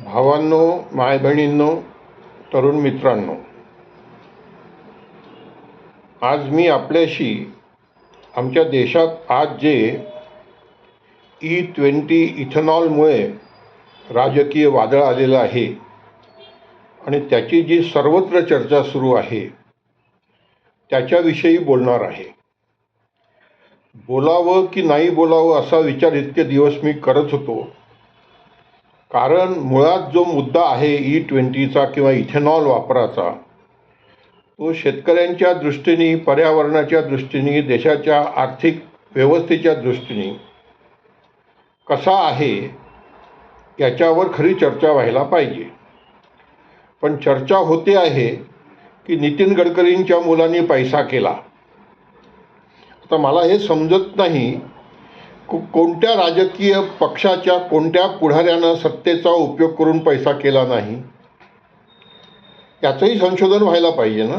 भावांनो, माय बहिणींनो, तरुण मित्रांनो, आज मी आपल्याशी आमच्या देशात आज जे E20 इथेनॉलमुळे राजकीय वादळ आलेलं आहे आणि त्याची जी सर्वत्र चर्चा सुरू आहे त्याच्याविषयी बोलणार आहे. बोलावं की नाही बोलावं असा विचार इतके दिवस मी करत होतो, कारण मुळात जो मुद्दा आहे E20चा किंवा इथेनॉल वापराचा, तो शेतकऱ्यांच्या दृष्टीने, पर्यावरणाच्या दृष्टीने, देशाच्या आर्थिक व्यवस्थेच्या दृष्टीने कसा आहे याच्यावर खरी चर्चा व्हायला पाहिजे. पण चर्चा होते आहे की नितीन गडकरींच्या मुलांनी पैसा केला. आता मला हे समजत नाही कोणत्या राजकीय पक्षाच्या कोणत्या पुढाऱ्यानं सत्तेचा उपयोग करून पैसा केला नाही, याचंही संशोधन व्हायला पाहिजे ना.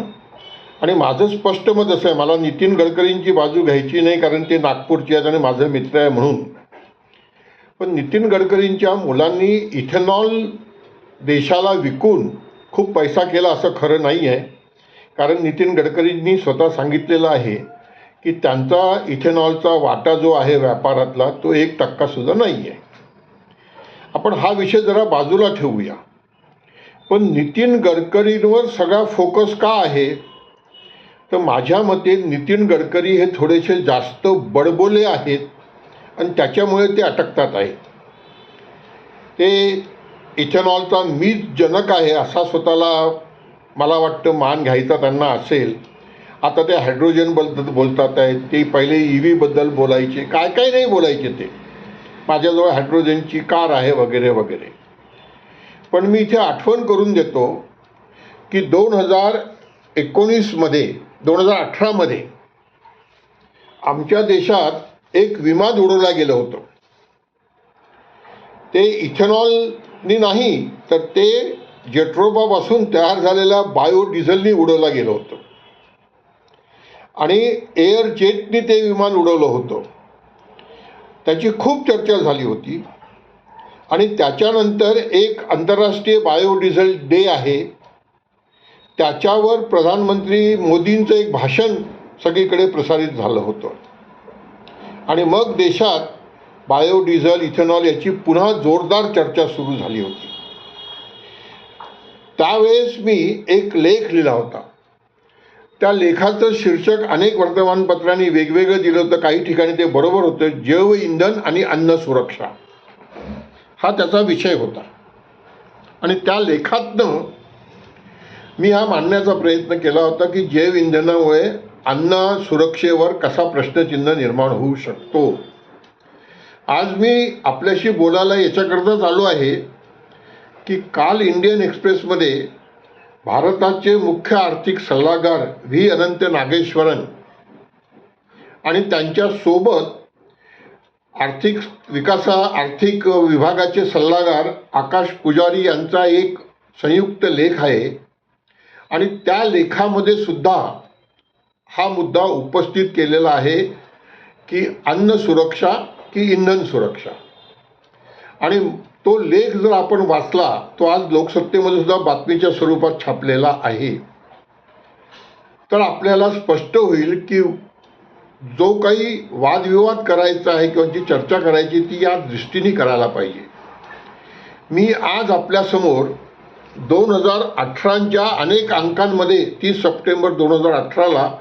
आणि माझं स्पष्ट मत असं आहे, मला नितीन गडकरींची बाजू घ्यायची नाही, कारण ते नागपूरचे आहेत आणि माझं मित्र आहे म्हणून. पण नितीन गडकरींच्या मुलांनी इथेनॉल देशाला विकून खूप पैसा केला असं खरं नाही आहे. कारण नितीन गडकरींनी स्वतः सांगितलेलं आहे की त्यांचा इथेनॉलचा वाटा जो आहे व्यापारातला, तो 1% नाही आहे. आपण हा विषय जरा बाजूला ठेवूया. पण नितीन गडकरींवर सगळा फोकस का आहे, तर माझ्या मते नितीन गडकरी हे थोडेसे जास्त बडबोले आहेत आणि त्याच्यामुळे ते अटकतात आहे. ते इथेनॉलचा मीच जनक आहे असा स्वतःला मला वाटतं मान घ्यायचा त्यांना असेल. आता ते हायड्रोजनबद्दल बोलतात आहेत, ते पहिले EVबद्दल बोलायचे, काय काय नाही बोलायचे ते, माझ्याजवळ हायड्रोजनची कार आहे वगैरे वगैरे. पण मी इथे आठवण करून देतो की 2018मध्ये आमच्या देशात एक विमान उडवलं गेलं होतं. ते इथेनॉलनी नाही, तर ते जेट्रोफापासून तयार झालेल्या बायोडिझेलनी उडवलं गेलं होतं आणि एअर जेटनी ते विमान उडवलं होतं. त्याची खूप चर्चा झाली होती आणि त्याच्यानंतर एक आंतरराष्ट्रीय बायोडिझेल डे आहे, त्याच्यावर प्रधानमंत्री मोदींचं एक भाषण सगळीकडे प्रसारित झालं होतं आणि मग देशात बायोडिझेल, इथेनॉल याची पुन्हा जोरदार चर्चा सुरू झाली होती. त्यावेळेस मी एक लेख लिहिला होता. त्या लेखाचं शीर्षक अनेक वर्तमानपत्रांनी वेगवेगळं दिलं होतं. काही ठिकाणी ते बरोबर होतं, जैव इंधन आणि अन्न सुरक्षा हा त्याचा विषय होता. आणि त्या लेखातनं मी हा मांडण्याचा प्रयत्न केला होता की जैव इंधनामुळे अन्न सुरक्षेवर कसा प्रश्नचिन्ह निर्माण होऊ शकतो. आज मी आपल्याशी बोलायला याच्याकरताच आलो आहे की काल इंडियन एक्सप्रेसमध्ये भारताचे मुख्य आर्थिक सल्लागार व्ही अनंत नागेश्वरन आणि त्यांच्यासोबत आर्थिक विभागाचे सल्लागार आकाश पुजारी यांचा एक संयुक्त लेख आहे आणि त्या लेखामध्ये सुद्धा हा मुद्दा उपस्थित केलेला आहे की अन्न सुरक्षा की इंधन सुरक्षा. आणि तो लेख जर आपण वाचला, तो आज लोकसत्तेमध्ये सुद्धा बातमीच्या स्वरूपात छापलेला आहे, तर आपल्याला स्पष्ट होईल की जो काही वादविवाद करायचा आहे किंवा जी चर्चा करायची ती या दृष्टीने करायला पाहिजे. मी आज आपल्यासमोर 2018च्या अनेक अंकांमध्ये 30 सप्टेंबर 2018ला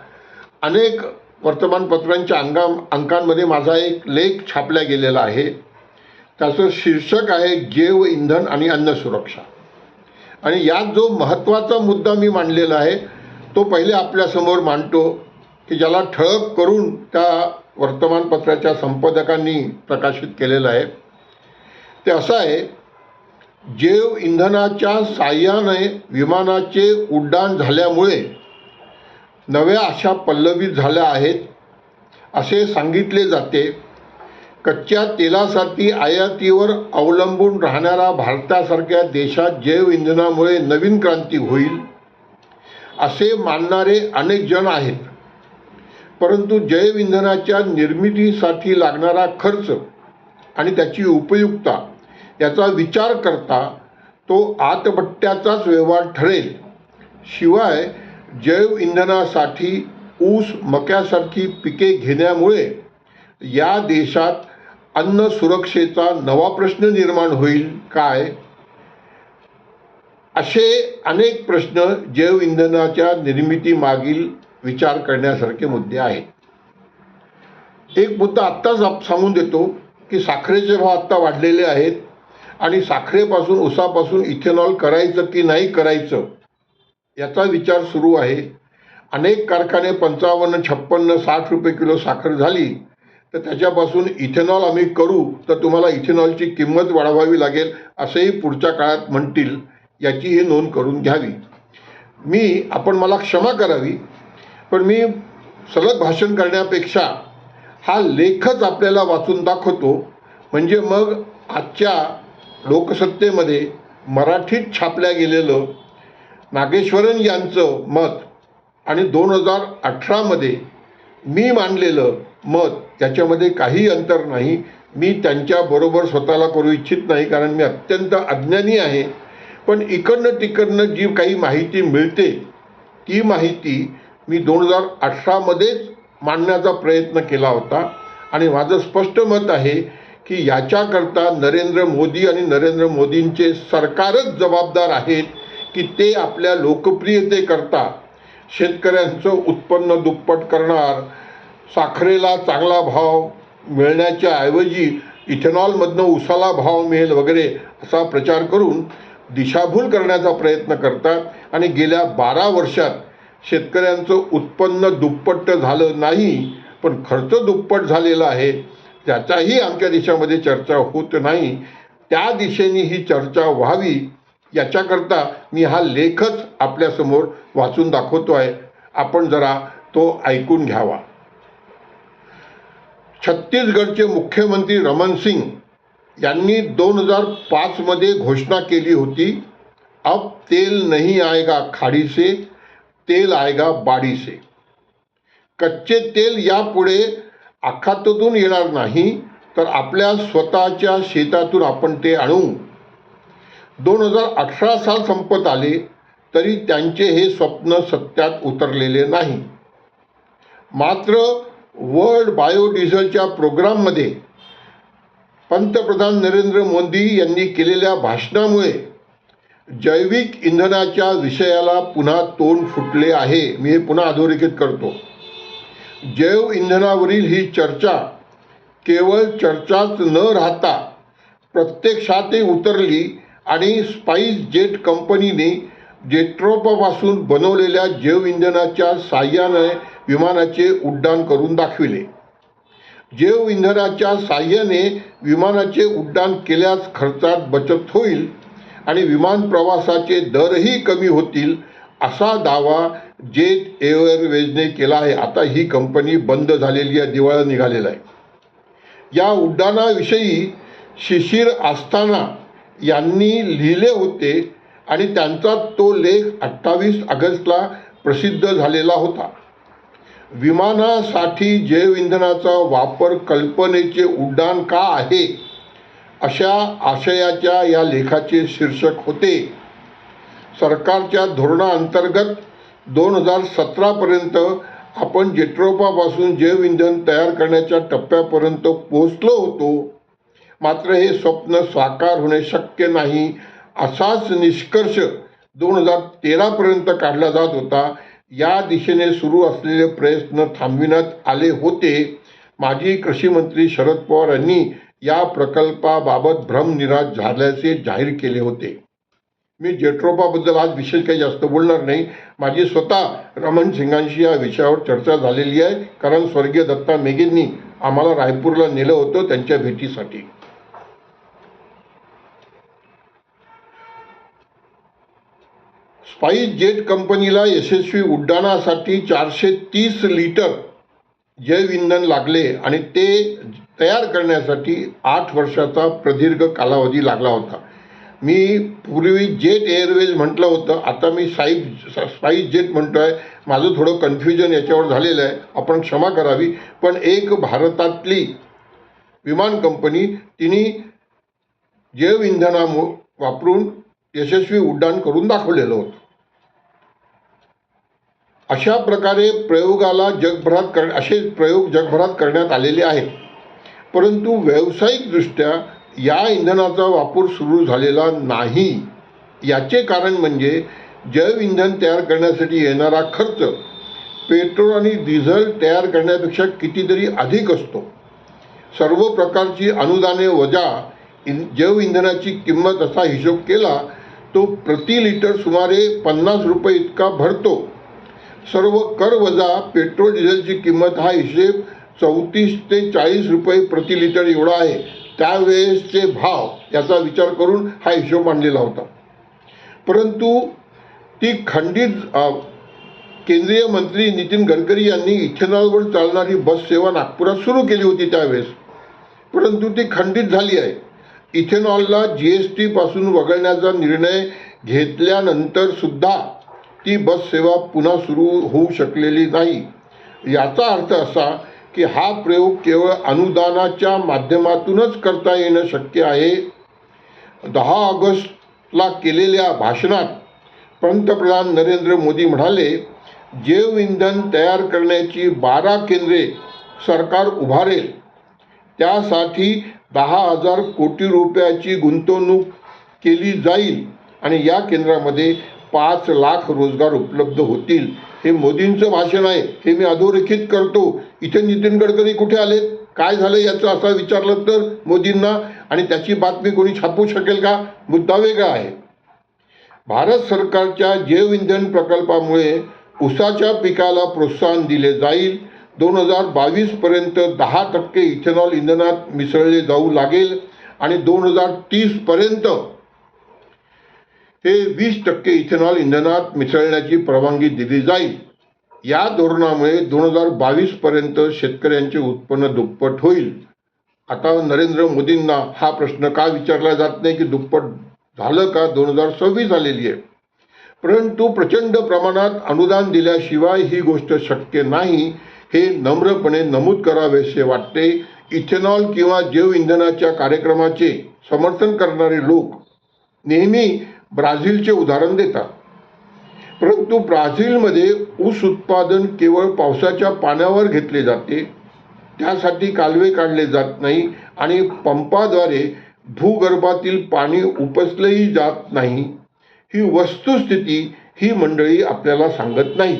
अनेक वर्तमानपत्रांच्या अंकांमध्ये माझा एक लेख छापला गेलेला आहे. त्याचं शीर्षक आहे जैव इंधन आणि अन्न सुरक्षा. आणि यात जो महत्त्वाचा मुद्दा मी मांडलेला आहे तो पहिले आपल्यासमोर मांडतो की ज्याला ठळक करून त्या वर्तमानपत्राच्या संपादकांनी प्रकाशित केलेलं आहे. ते असं आहे, जैव इंधनाच्या साहाय्याने विमानाचे उड्डाण झाल्यामुळे नव्या आशा पल्लवित झाल्या आहेत असे सांगितले जाते. कच्च्या तेलासाठी आयातीवर अवलंबून राहणाऱ्या भारतासारख्या देशात जैव इंधनामुळे नवीन क्रांती होईल असे मानणारे अनेक जण आहेत. परंतु जैव इंधनाच्या निर्मितीसाठी लागणारा खर्च आणि त्याची उपयुक्तता याचा विचार करता तो आतबट्ट्याचाच व्यवहार ठरेल. शिवाय जैव इंधनासाठी ऊस मक्यासारखी पिके घेण्यामुळे या देशात अन्न सुरक्षेचा नवा प्रश्न निर्माण होईल काय? असे अनेक प्रश्न जैव इंधनाच्या निर्मितीमागील विचार करण्यासारखे मुद्दे आहेत. एक मुद्दा आत्ताच सांगून देतो की साखरेचे भाव आत्ता वाढलेले आहेत आणि साखरेपासून ऊसापासून इथेनॉल करायचं की नाही करायचं याचा विचार सुरू आहे. अनेक कारखाने 55, 56, 60 रुपये किलो साखर झाली तर त्याच्यापासून इथेनॉल आम्ही करू तर तुम्हाला इथेनॉलची किंमत वाढवावी लागेल असंही पुढच्या काळात म्हणतील. याची ही नोंद करून घ्यावी. आपण मला क्षमा करावी, पण मी सलग भाषण करण्यापेक्षा हा लेखच आपल्याला वाचून दाखवतो, म्हणजे मग आजच्या लोकसत्तेमध्ये मराठीत छापल्या गेलेलं नागेश्वरन यांचं मत आणि 2018मध्ये मी मांडलेलं मत याच्यामध्ये काही अंतर नाही. मी त्यांच्याबरोबर स्वतःला करू इच्छित नाही, कारण मी अत्यंत अज्ञानी आहे. पण इकडनं तिकडनं जी काही माहिती मिळते ती माहिती मी 2018मध्येच मांडण्याचा प्रयत्न केला होता आणि माझं स्पष्ट मत आहे की याच्याकरता नरेंद्र मोदी आणि नरेंद्र मोदींचे सरकारच जबाबदार आहेत की ते आपल्या लोकप्रियतेकरता शेतकऱ्यांचं उत्पन्न दुप्पट करणार, साखरेला चांगला भाव मिळण्याच्या ऐवजी इथेनॉलमधनं ऊसाला भाव मिळेल वगैरे असा प्रचार करून दिशाभूल करण्याचा प्रयत्न करतात. आणि गेल्या 12 वर्षात शेतकऱ्यांचं उत्पन्न दुप्पट झालं नाही, पण खर्च दुप्पट झालेला आहे. त्याचाही आमच्या देशामध्ये चर्चा होत नाही. त्या दिशेने ही चर्चा व्हावी याच्याकरता मी हा लेखच आपल्यासमोर वाचून दाखवतो आहे. आपण जरा तो ऐकून घ्यावा. छत्तीसगडचे मुख्यमंत्री रमन सिंग यांनी 2005मध्ये घोषणा केली होती, अब तेल नहीं आएगा खाड़ी से, तेल आएगा बाड़ी से. कच्चे तेल यापुढे आखातातून येणार नाही तर आपल्या स्वतःच्या शेतातून आपण ते आणू. 2018 साल संपत आले तरी त्यांचे हे स्वप्न सत्यात उतरलेले नाही. मात्र वर्ल्ड बायोडिझेलच्या प्रोग्राममध्ये पंतप्रधान नरेंद्र मोदी यांनी केलेल्या भाषणामुळे जैविक इंधनाच्या विषयाला पुन्हा तोंड फुटले आहे. मी हे पुन्हा अधोरेखित करतो. जैव इंधनावरील ही चर्चा केवळ चर्चाच न राहता प्रत्यक्षातही उतरली आणि स्पाइस जेट कंपनीने जेट्रोपापासून बनवलेल्या जैव इंधनाच्या साहाय्याने विमानाचे उड्डाण करून दाखविले. जैव इंधनाच्या साहाय्याने विमानाचे उड्डाण केल्यास खर्चात बचत होईल आणि विमान प्रवासाचे दरही कमी होतील असा दावा जेट एअरवेजने केला आहे. आता ही कंपनी बंद झालेली आहे, दिवाळा निघालेला आहे. या उड्डाणाविषयी शिशिर आस्थाना यांनी लिहिले होते आणि त्यांचा तो लेख 28 ऑगस्टला प्रसिद्ध झालेला होता. विमानासाठी जैव इंधनाचा वापर कल्पनेचे उड्डाण का आहे अशा आशयाच्या या लेखाचे शीर्षक होते. सरकारच्या धोरणाअंतर्गत 2017पर्यंत आपण जेट्रोपापासून जैव इंधन तयार करण्याच्या टप्प्यापर्यंत पोहोचलो होतो. मात्र हे स्वप्न साकार होणे शक्य नाही असाच निष्कर्ष 2013पर्यंत काढला जात होता. या दिशेने सुरू असलेले प्रयत्न थांबविण्यात आले होते. माजी कृषी मंत्री शरद पवार यांनी या प्रकल्पाबाबत भ्रमनिराश झाल्याचे जाहीर केले होते. मी जेट्रोपाबद्दल आज विशेष काही जास्त बोलणार नाही. माझी स्वतः रमन सिंगांशी या विषयावर चर्चा झालेली आहे, कारण स्वर्गीय दत्ता मेघेंनी आम्हाला रायपूरला नेलं होतं त्यांच्या भेटीसाठी. स्पाइस जेट कंपनीला यशस्वी उड्डाणासाठी 430 लिटर जैव इंधन लागले आणि ते तयार करण्यासाठी 8 वर्षाचा प्रदीर्घ कालावधी लागला होता. मी पूर्वी जेट एअरवेज म्हटलं होतं, आता मी स्पाइस जेट म्हणतो आहे. माझं थोडं कन्फ्युजन याच्यावर झालेलं आहे, आपण क्षमा करावी. पण एक भारतातली विमान कंपनी तिने जैव इंधना वापरून यशस्वी उड्डाण करून दाखवलेलं होतं. अशा प्रकारे असे प्रयोग जगभरात करण्यात आलेले आहेत. परंतु व्यावसायिकदृष्ट्या या इंधनाचा वापर सुरू झालेला नाही. याचे कारण म्हणजे जैव इंधन तयार करण्यासाठी येणारा खर्च पेट्रोल आणि डिझेल तयार करण्यापेक्षा कितीतरी अधिक असतो. सर्व प्रकारची अनुदाने वजा जैव इंधनाची किंमत असा हिशोब केला तो प्रति लिटर सुमारे 50 रुपये इतका भरतो. सर्व कर वजा पेट्रोल डिझेलची किंमत हा हिशेब 34 ते 40 रुपये प्रति लिटर एवढा आहे. त्यावेळेसचे भाव याचा विचार करून हा हिशोब मांडलेला होता. परंतु ती केंद्रीय मंत्री नितीन गडकरी यांनी इथेनॉलवर चालणारी बस सेवा नागपुरात सुरू केली होती त्यावेळेस, परंतु ती खंडित झाली आहे. इथेनॉलला GST पासून वगळण्याचा निर्णय घेतल्यानंतर सुद्धा ती बस सेवा पुन्हा सुरू होऊ शकलेली नाही. याचा अर्थ असा की हा प्रयोग केवळ अनुदानाच्या माध्यमातूनच करता येणं शक्य आहे. 10 ऑगस्टला केलेल्या भाषणात पंतप्रधान नरेंद्र मोदी म्हणाले, जैव इंधन तयार करण्याची 12 केंद्रे सरकार उभारेल. त्यासाठी 10,000 कोटी रुपयाची गुंतवणूक केली जाईल आणि या केंद्रामध्ये 5 लाख रोजगार उपलब्ध होतील. हे मोदींचं भाषण आहे, हे मी अधोरेखित करतो. इथे नितीन गडकरी कुठे आले, काय झालं याचं असं विचारलं तर मोदींना, आणि त्याची बातमी कोणी छापू शकेल का? मुद्दा वेगळा आहे. भारत सरकारच्या जैव इंधन प्रकल्पामुळे ऊसाच्या पिकाला प्रोत्साहन दिले जाईल. 2022 पर्यंत 10% इथेनॉल इंधनात मिसळले जाऊ लागेल आणि 2030 पर्यंत हे 20% इथेनॉल इंधनात मिसळण्याची परवानगी दिली जाईल. या धोरणामुळे 2022 पर्यंत शेतकऱ्यांचे उत्पन्न दुप्पट होईल. आता नरेंद्र मोदींना हा प्रश्न का विचारला जात नाही की दुप्पट झालं का? 2026 आलेली आहे. परंतु प्रचंड प्रमाणात अनुदान दिल्याशिवाय ही गोष्ट शक्य नाही, हे नम्रपणे नमूद करावेसे वाटते. इथेनॉल किंवा जैव इंधनाच्या कार्यक्रमाचे समर्थन करणारे लोक नेहमी ब्राझीलचे उदाहरण देतात. परंतु ब्राझीलमध्ये ऊस उत्पादन केवळ पावसाच्या पाण्यावर घेतले जाते. त्यासाठी कालवे काढले जात नाही आणि पंपाद्वारे भूगर्भातील पाणी उपसलेही जात नाही. ही वस्तुस्थिती ही मंडळी आपल्याला सांगत नाही.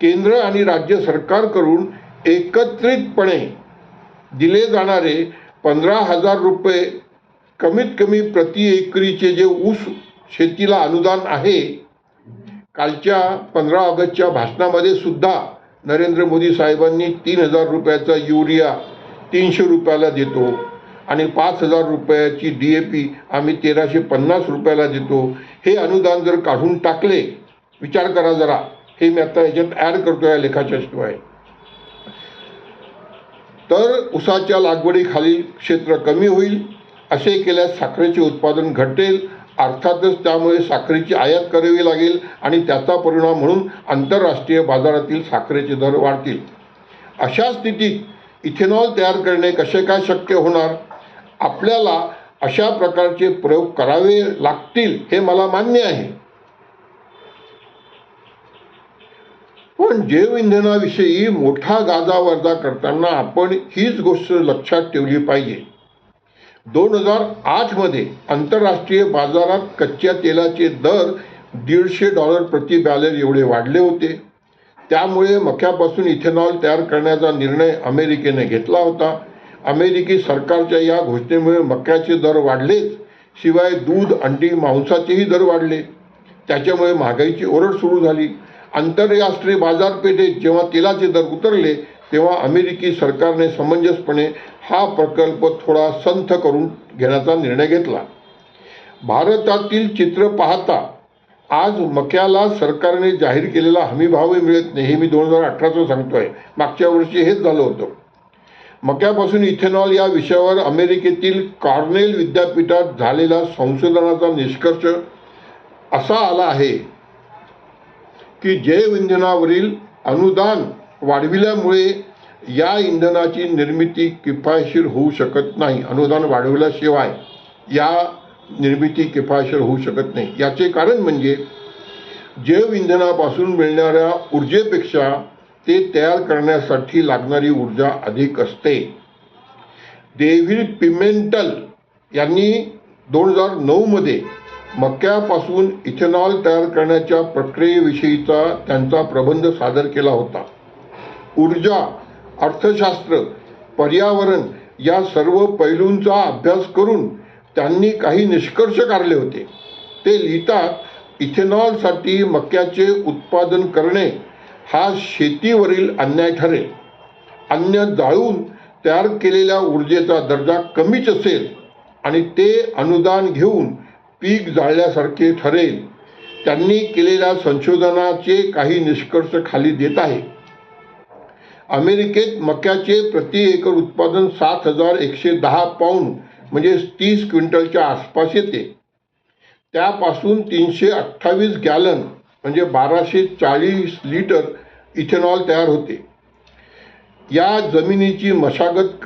केंद्र आणि राज्य सरकारकडून एकत्रितपणे दिले जाणारे 15,000 रुपये कमीत कमी प्रति एकरीचे जे ऊस शेतीला अनुदान आहे, कालच्या 15 ऑगस्टच्या भाषणामध्ये सुद्धा नरेंद्र मोदी साहेबांनी 3,000 रुपयाचा युरिया 300 रुपयाला देतो आणि 5,000 रुपयाची DAP आम्ही 1,350 रुपयाला देतो. हे अनुदान जर काढून टाकले, विचार करा जरा, हे मी आता याच्यात ॲड करतो या लेखाच्या शिवाय, तर ऊसाच्या लागवडीखालील क्षेत्र कमी होईल. असे केल्यास साखरेचे उत्पादन घटेल. अर्थातच त्यामुळे साखरेची आयात करावी लागेल आणि त्याचा परिणाम म्हणून आंतरराष्ट्रीय बाजारातील साखरेचे दर वाढतील. अशा स्थितीत इथेनॉल तयार करणे कसे काय शक्य होणार? आपल्याला अशा प्रकारचे प्रयोग करावे लागतील हे मला मान्य आहे. पण जैव इंधनाविषयी मोठा गाजावाजा करताना आपण हीच गोष्ट लक्षात ठेवली पाहिजे. 2008 मध्ये आंतरराष्ट्रीय बाजारात कच्च्या तेलाचे दर $150 प्रति बॅरल एवढे वाढले होते. त्यामुळे मक्यापासून इथेनॉल तयार करण्याचा निर्णय अमेरिकेने घेतला होता. अमेरिकी सरकारच्या या घोषणेमुळे मक्याचे दर वाढलेच, शिवाय दूध, अंडी, मांसाचेही दर वाढले. त्याच्यामुळे महागाईची ओरड सुरू झाली. आंतरराष्ट्रीय बाजारपेठेत जेव्हा तेलाचे दर उतरले तेव्हा अमेरिकी सरकारने समंजसपणे हा प्रकल्प थोडा संथ करून घेण्याचा निर्णय घेतला. भारतातील चित्र पाहता आज मक्याला सरकारने जाहीर केलेला हमीभावही मिळत नाही. हे मी 2018चं सांगतोय. मागच्या वर्षी हेच झालं होतं. मक्यापासून इथेनॉल या विषयावर अमेरिकेतील कॉर्नेल विद्यापीठात झालेला संशोधनाचा निष्कर्ष असा आला आहे की जैव इंधनावरील अनुदान वाढविल्यामुळे या इंधनाची निर्मिती किफायतशीर होऊ शकत नाही. अनुदान वाढवल्याशिवाय या निर्मिती किफायतशीर होऊ शकत नाही. याचे कारण म्हणजे जैव इंधनापासून मिळणाऱ्या ऊर्जेपेक्षा ते तयार करण्यासाठी लागणारी ऊर्जा अधिक असते. डेव्हिड पिमेंटल यांनी 2009 मध्ये मक्यापासून इथेनॉल तयार करण्याच्या प्रक्रियेविषयीचा त्यांचा प्रबंध सादर केला होता. ऊर्जा, अर्थशास्त्र, पर्यावरण या सर्व पैलूंचा अभ्यास करून त्यांनी काही निष्कर्ष काढले होते. ते लिहितात, इथेनॉलसाठी मक्याचे उत्पादन करणे हा शेतीवरील अन्याय ठरेल. अन्न जाळून तयार केलेल्या ऊर्जेचा दर्जा कमीच असेल आणि ते अनुदान घेऊन पीक जाळल्यासारखे ठरेल. त्यांनी केलेल्या संशोधनाचे काही निष्कर्ष खाली देत आहे. अमेरिकेत मक्याचे प्रति एकर उत्पादन 7,110 पाऊंड म्हणजे 30 क्विंटलच्या आसपास येते. त्यापासून 328 गॅलन म्हणजे 1240 लिटर इथेनॉल तयार होते. या जमिनीची मशागत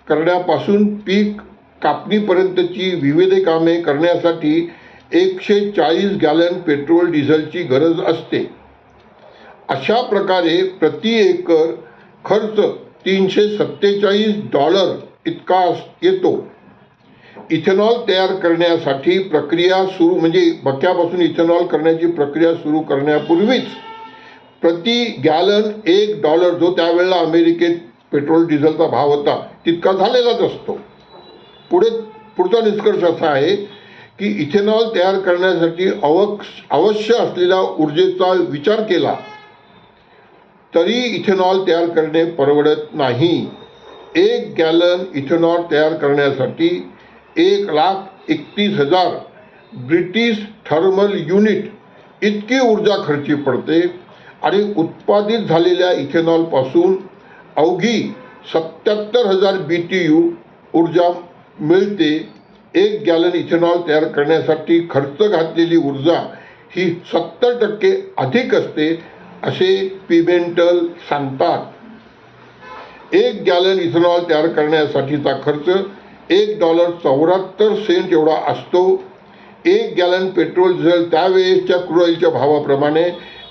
करण्यापासून पीक कापणीपर्यंतची विविध कामे करण्यासाठी 140 गॅलन पेट्रोल डिझेलची गरज असते. अशा प्रकारे प्रति एकर खर्च $347 इतका येतो. इथेनॉल तयार करण्यासाठी प्रक्रिया सुरू म्हणजे मक्यापासून इथेनॉल करण्याची प्रक्रिया सुरू करण्यापूर्वीच प्रति गॅलन $1 जो त्यावेळेला अमेरिकेत पेट्रोल डिझेलचा भाव होता तितका झालेलाच असतो. पुढचा निष्कर्ष असा आहे की इथेनॉल तयार करण्यासाठी आवश्यक असलेल्या ऊर्जेचा विचार केला तरी इथेनॉल तयार करणे परवडत नाही. 1 गॅलन इथेनॉल तयार करण्यासाठी 1,31,000 ब्रिटिश थर्मल युनिट इतकी ऊर्जा खर्ची पडते आणि उत्पादित झालेल्या इथेनॉलपासून अवघी 77,000 BTU ऊर्जा मिळते. 1 गॅलन इथेनॉल तयार करण्यासाठी खर्च घातलेली ऊर्जा ही 70% अधिक असते असे पिमेंटल सांगतात. 1 गॅलन इथेनॉल तयार करण्यासाठीचा खर्च $1.74 एवढा असतो. 1 गॅलन पेट्रोल डिझेल त्यावेळेसच्या क्रूड ऑइलच्या भावाप्रमाणे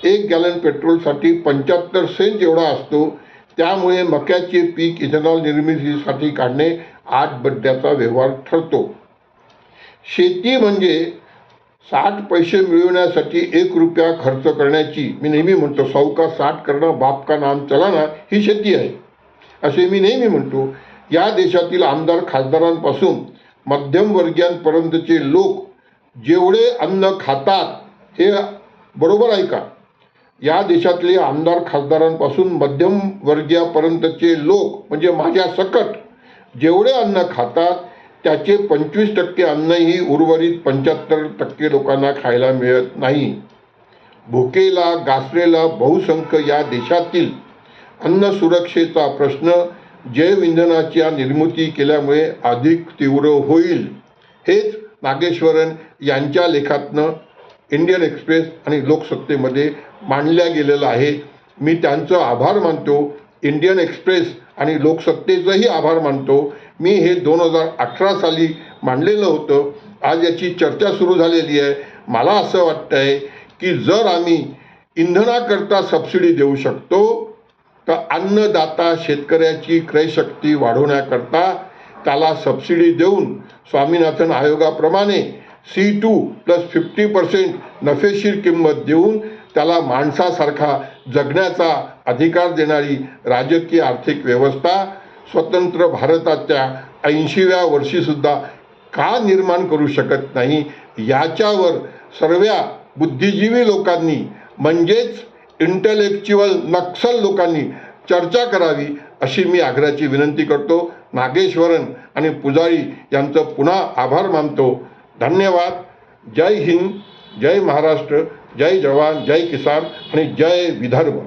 1 गॅलन पेट्रोलसाठी 75 सेंट एवढा असतो. त्यामुळे मक्याचे पीक इथेनॉल निर्मितीसाठी काढणे 8 बड्ड्याचा व्यवहार ठरतो. शेती म्हणजे 60 पैसे मिळवण्यासाठी 1 रुपया खर्च करण्याची, मी नेहमी म्हणतो 100 का 60 करणं बाप का नाम चलाना, ही शेती आहे असे मी नेहमी म्हणतो. या देशातील आमदार खासदारांपासून मध्यमवर्गीयांपर्यंतचे लोक जेवढे अन्न खातात, हे बरोबर आहे का? या देशातले आमदार खासदारांपासून मध्यमवर्गीयापर्यंतचे लोक म्हणजे माझ्या सकट जेवढे अन्न खातात त्याचे 25% अन्नही उर्वरित 75% लोकांना खायला मिळत नाही. भुकेला गासलेला बहुसंख्य या देशातील अन्न सुरक्षेचा प्रश्न जैव इंधनाच्या निर्मिती केल्यामुळे अधिक तीव्र होईल. हेच नागेश्वरन यांच्या लेखातनं इंडियन एक्सप्रेस आणि लोकसत्तेमध्ये मांडल्या गेलेलं आहे. मी त्यांचं आभार मानतो. इंडियन एक्सप्रेस आणि लोकसत्तेचंही आभार मानतो. मी हे 2018 साली मांडलेलं होतं. आज याची चर्चा सुरू झालेली आहे. मला असं वाटतं आहे की जर आम्ही इंधनाकरता सबसिडी देऊ शकतो तर अन्नदाता शेतकऱ्याची क्रयशक्ती वाढवण्याकरता त्याला सबसिडी देऊन स्वामीनाथन आयोगाप्रमाणे C2+50% नफेशीर किंमत देऊन त्याला माणसासारखा जगण्याचा अधिकार देणारी राजकीय आर्थिक व्यवस्था स्वतंत्र भारताच्या 80व्या वर्षीसुद्धा का निर्माण करू शकत नाही, याच्यावर सर्व बुद्धिजीवी लोकांनी म्हणजेच इंटेलेक्च्युअल नक्सल लोकांनी चर्चा करावी अशी मी आग्रहाची विनंती करतो. नागेश्वरन आणि पुजारी यांचं पुन्हा आभार मानतो. धन्यवाद. जय हिंद, जय महाराष्ट्र, जय जवान, जय किसान आणि जय विदर्भ.